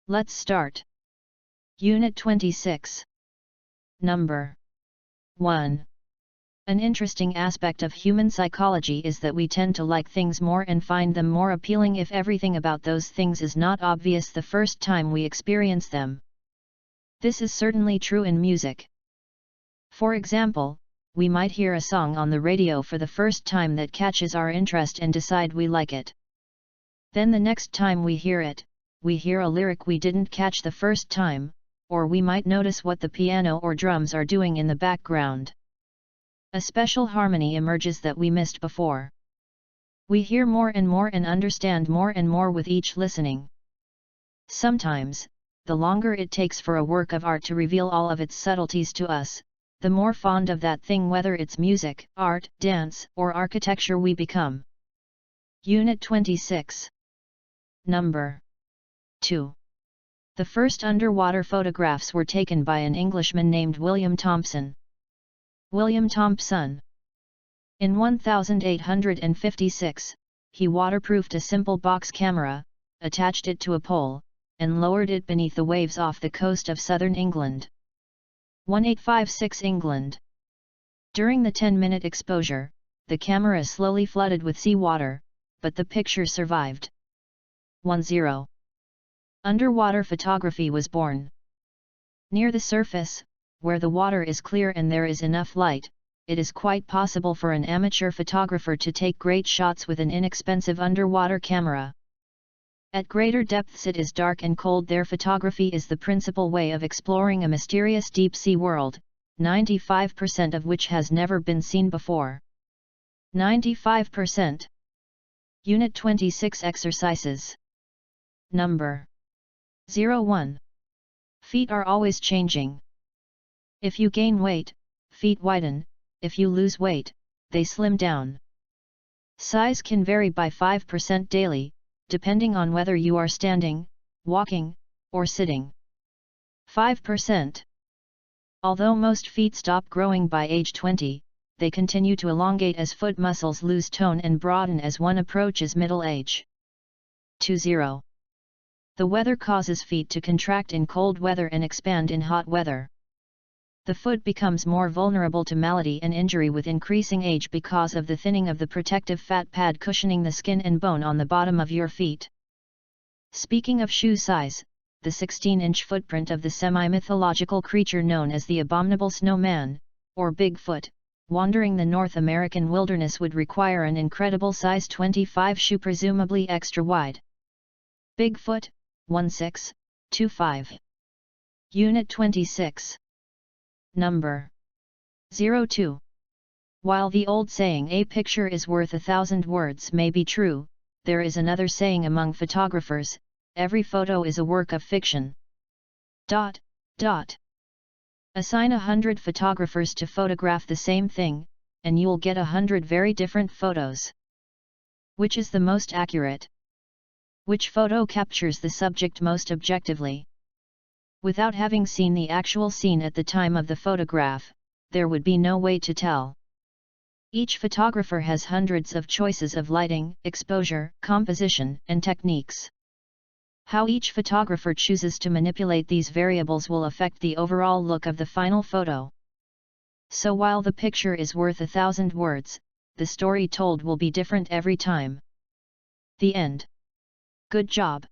Let's start. Unit 26. Number 1. An interesting aspect of human psychology is that we tend to like things more and find them more appealing if everything about those things is not obvious the first time we experience them. This is certainly true in music. For example, we might hear a song on the radio for the first time that catches our interest and decide we like it. Then the next time we hear it, we hear a lyric we didn't catch the first time, or we might notice what the piano or drums are doing in the background. A special harmony emerges that we missed before. We hear more and more and understand more and more with each listening. Sometimes, the longer it takes for a work of art to reveal all of its subtleties to us, the more fond of that thing, whether it's music, art, dance, or architecture, we become. Unit 26. Number 2. The first underwater photographs were taken by an Englishman named William Thompson. William Thompson. In 1856, he waterproofed a simple box camera, attached it to a pole, and lowered it beneath the waves off the coast of southern England. 1856 England. During the 10-minute exposure, the camera slowly flooded with seawater, but the picture survived. 10. Underwater photography was born. Near the surface, where the water is clear and there is enough light, it is quite possible for an amateur photographer to take great shots with an inexpensive underwater camera. At greater depths it is dark and cold. There photography is the principal way of exploring a mysterious deep-sea world, 95% of which has never been seen before. 95%. Unit 26 Exercises. Number 01. Feet are always changing. If you gain weight, feet widen; if you lose weight, they slim down. Size can vary by 5% daily, depending on whether you are standing, walking, or sitting. 5%. Although most feet stop growing by age 20, they continue to elongate as foot muscles lose tone and broaden as one approaches middle age. 20. The weather causes feet to contract in cold weather and expand in hot weather. The foot becomes more vulnerable to malady and injury with increasing age because of the thinning of the protective fat pad cushioning the skin and bone on the bottom of your feet. Speaking of shoe size, the 16-inch footprint of the semi-mythological creature known as the abominable snowman, or Bigfoot, wandering the North American wilderness would require an incredible size 25 shoe, presumably extra wide. Bigfoot, 1625. Unit 26. Number 02. While the old saying "a picture is worth 1,000 words" may be true, there is another saying among photographers: every photo is a work of fiction. ... Assign 100 photographers to photograph the same thing, and you'll get 100 very different photos. Which is the most accurate? Which photo captures the subject most objectively? Without having seen the actual scene at the time of the photograph, there would be no way to tell. Each photographer has hundreds of choices of lighting, exposure, composition, and techniques. How each photographer chooses to manipulate these variables will affect the overall look of the final photo. So while the picture is worth 1,000 words, the story told will be different every time. The end. Good job.